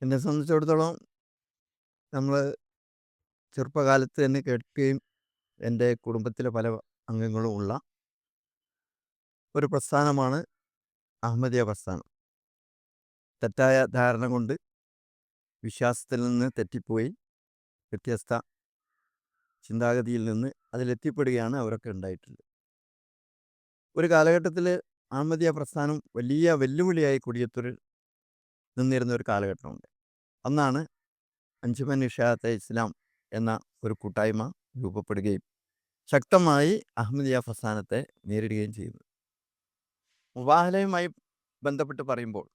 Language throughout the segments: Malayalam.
എന്നെ സംബന്ധിച്ചിടത്തോളം നമ്മൾ ചെറുപ്പകാലത്ത് തന്നെ കേൾക്കുകയും എൻ്റെ കുടുംബത്തിലെ പല അംഗങ്ങളും ഉള്ള ഒരു പ്രസ്ഥാനമാണ് അഹമ്മദിയ പ്രസ്ഥാനം. തെറ്റായ ധാരണ കൊണ്ട് വിശ്വാസത്തിൽ നിന്ന് തെറ്റിപ്പോയി വ്യത്യസ്ത ചിന്താഗതിയിൽ നിന്ന് അതിലെത്തിപ്പെടുകയാണ് അവരൊക്കെ ഉണ്ടായിട്ടുള്ളത്. ഒരു കാലഘട്ടത്തിൽ അഹമ്മദിയ പ്രസ്ഥാനം വലിയ വെല്ലുവിളിയായി കൊടിയത്തൂരിൽ നിന്നിരുന്ന ഒരു കാലഘട്ടമുണ്ട്. അന്നാണ് അഞ്ചുമൻ ഇഷാഅത്തെ ഇസ്ലാം എന്ന ഒരു കൂട്ടായ്മ രൂപപ്പെടുകയും ശക്തമായി അഹമ്മദിയ പ്രസ്ഥാനത്തെ നേരിടുകയും ചെയ്യുന്നത്. മുബാഹലയുമായി ബന്ധപ്പെട്ട് പറയുമ്പോൾ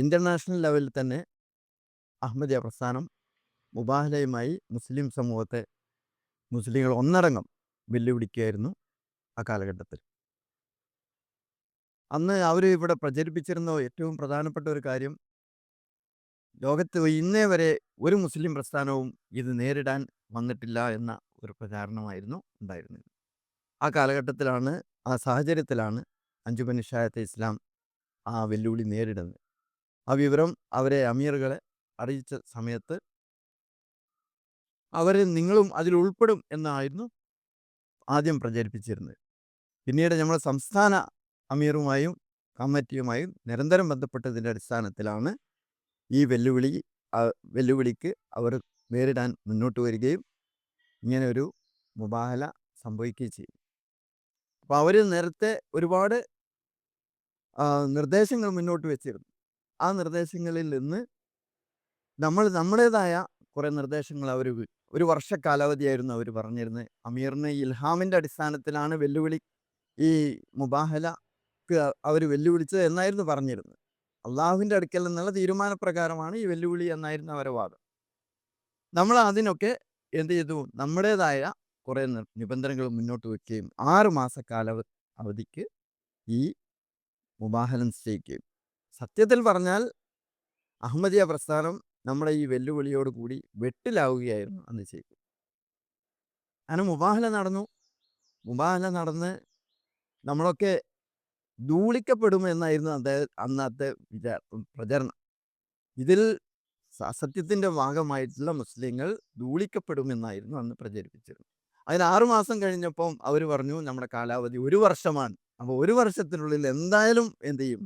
ഇന്റർനാഷണൽ ലെവലിൽ തന്നെ അഹമ്മദിയ പ്രസ്ഥാനം മുബാഹലയുമായി മുസ്ലിം സമൂഹത്തെ മുസ്ലിങ്ങൾ ഒന്നടങ്കം വെല്ലുവിളിക്കുകയായിരുന്നു ആ കാലഘട്ടത്തിൽ. അന്ന് അവർ ഇവിടെ പ്രചരിപ്പിച്ചിരുന്ന ഏറ്റവും പ്രധാനപ്പെട്ട ഒരു കാര്യം, ലോകത്ത് ഇന്നേ വരെ ഒരു മുസ്ലിം പ്രസ്ഥാനവും ഇത് നേരിടാൻ വന്നിട്ടില്ല എന്ന ഒരു പ്രചാരണമായിരുന്നു ഉണ്ടായിരുന്നത്. ആ കാലഘട്ടത്തിലാണ്, ആ സാഹചര്യത്തിലാണ് അഞ്ചുമൻ ഇഷാഅത്തെ ഇസ്ലാം ആ വെല്ലുവിളി നേരിടുന്നത്. ആ വിവരം അവരെ അമീറുകളെ അറിയിച്ച സമയത്ത് അവർ നിങ്ങളും അതിൽ ഉൾപ്പെടും എന്നായിരുന്നു ആദ്യം പ്രചരിപ്പിച്ചിരുന്നത്. പിന്നീട് നമ്മൾ സംസ്ഥാന അമീറുമായും കമ്മിറ്റിയുമായും നിരന്തരം ബന്ധപ്പെട്ടതിൻ്റെ അടിസ്ഥാനത്തിലാണ് ഈ വെല്ലുവിളിക്ക് അവർ നേരിടാൻ മുന്നോട്ട് വരികയും ഇങ്ങനെ ഒരു മുബാഹല സംഭവിക്കുകയും ചെയ്യും. അപ്പോൾ അവർ നേരത്തെ ഒരുപാട് നിർദ്ദേശങ്ങൾ മുന്നോട്ട് വെച്ചിരുന്നു. ആ നിർദ്ദേശങ്ങളിൽ നിന്ന് നമ്മുടേതായ കുറേ നിർദ്ദേശങ്ങൾ ഒരു വർഷ കാലാവധിയായിരുന്നു അവർ പറഞ്ഞിരുന്നത്. അമീറിന് ഇൽഹാമിൻ്റെ അടിസ്ഥാനത്തിലാണ് ഈ മുബാഹലക്ക് അവർ വെല്ലുവിളിച്ചത് എന്നായിരുന്നു പറഞ്ഞിരുന്നത്. അള്ളാഹുവിൻ്റെ അടുക്കൽ നിന്നുള്ള തീരുമാനപ്രകാരമാണ് ഈ വെല്ലുവിളി എന്നായിരുന്നു അവരുടെ വാദം. നമ്മൾ അതിനൊക്കെ എന്ത് ചെയ്തു, നമ്മുടേതായ കുറേ നിബന്ധനകൾ മുന്നോട്ട് വയ്ക്കുകയും 6 മാസ അവധിക്ക് ഈ മുബാഹല നിശ്ചയിക്കുകയും. സത്യത്തിൽ പറഞ്ഞാൽ അഹമ്മദിയ പ്രസ്ഥാനം നമ്മുടെ ഈ വെല്ലുവിളിയോട് കൂടി വെട്ടിലാവുകയായിരുന്നു അന്ന് ചെയ്തത്. അങ്ങനെ മുബാഹല നടന്ന് നമ്മളൊക്കെ ധൂളിക്കപ്പെടുമെന്നായിരുന്നു അന്നത്തെ പ്രചരണം. ഇതിൽ അസത്യത്തിൻ്റെ ഭാഗമായിട്ടുള്ള മുസ്ലിങ്ങൾ ധൂളിക്കപ്പെടുമെന്നായിരുന്നു അന്ന് പ്രചരിപ്പിച്ചിരുന്നത്. അതിന് 6 മാസം കഴിഞ്ഞപ്പം അവർ പറഞ്ഞു നമ്മുടെ കാലാവധി 1 വർഷമാണ്. അപ്പോൾ 1 വർഷത്തിനുള്ളിൽ എന്തായാലും എന്ത് ചെയ്യും.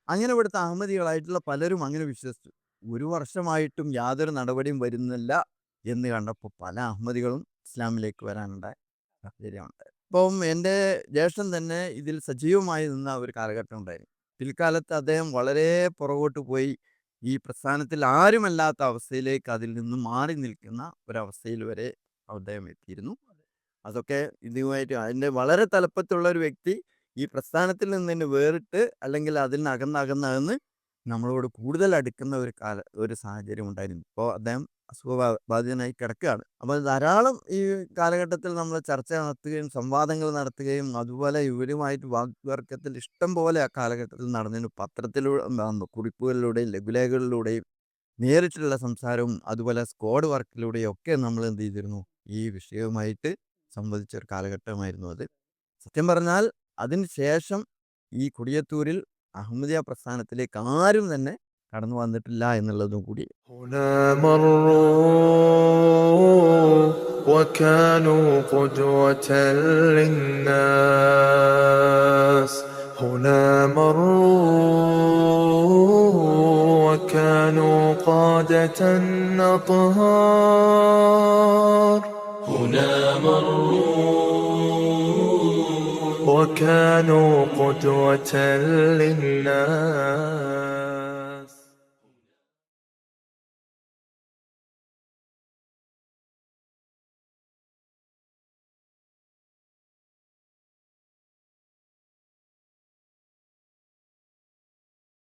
അങ്ങനെ ഇവിടുത്തെ അഹമ്മദികളായിട്ടുള്ള പലരും അങ്ങനെ വിശ്വസിച്ചു. 1 വർഷമായിട്ടും യാതൊരു നടപടിയും വരുന്നില്ല എന്ന് കണ്ടപ്പോൾ പല അഹമ്മദികളും ഇസ്ലാമിലേക്ക് വരാനുണ്ടായ സാഹചര്യമുണ്ട്. അപ്പം എൻ്റെ ജ്യേഷ്ഠൻ തന്നെ ഇതിൽ സജീവമായി നിന്ന ഒരു കാലഘട്ടം ഉണ്ടായിരുന്നു. പിൽക്കാലത്ത് അദ്ദേഹം വളരെ പുറകോട്ട് പോയി ഈ പ്രസ്ഥാനത്തിൽ ആരുമല്ലാത്ത അവസ്ഥയിലേക്ക് അതിൽ നിന്ന് മാറി നിൽക്കുന്ന ഒരവസ്ഥയിൽ വരെ അദ്ദേഹം എത്തിയിരുന്നു. അതൊക്കെ ഇതുമായിട്ട് അതിൻ്റെ വളരെ തലപ്പത്തുള്ള ഒരു വ്യക്തി ഈ പ്രസ്ഥാനത്തിൽ നിന്ന് തന്നെ വേറിട്ട് അല്ലെങ്കിൽ അതിനകന്നകന്ന് നമ്മളോട് കൂടുതൽ അടുക്കുന്ന ഒരു സാഹചര്യം ഉണ്ടായിരുന്നു. ഇപ്പോൾ അദ്ദേഹം അസുഖബാധിതനായി കിടക്കുകയാണ്. അപ്പോൾ ധാരാളം ഈ കാലഘട്ടത്തിൽ നമ്മൾ ചർച്ച നടത്തുകയും സംവാദങ്ങൾ നടത്തുകയും അതുപോലെ ഇവരുമായിട്ട് വാഗ്തർക്കത്തിൽ ഇഷ്ടം പോലെ ആ കാലഘട്ടത്തിൽ നടന്നിരുന്നു. പത്രത്തിലൂടെ, കുറിപ്പുകളിലൂടെയും ലഘുലേഖകളിലൂടെയും നേരിട്ടുള്ള സംസാരവും അതുപോലെ സ്ക്വാഡ് വർക്കിലൂടെയും ഒക്കെ നമ്മൾ എന്ത് ചെയ്തിരുന്നു, ഈ വിഷയവുമായിട്ട് സംവദിച്ച ഒരു കാലഘട്ടമായിരുന്നു അത്. സത്യം പറഞ്ഞാൽ അതിന് ശേഷം ഈ കൊടിയത്തൂരിൽ അഹമ്മദിയ പ്രസ്ഥാനത്തിലേക്ക് ആരും തന്നെ കടന്നു വന്നിട്ടില്ല എന്നുള്ളതും കൂടി. وكانوا قدوة للناس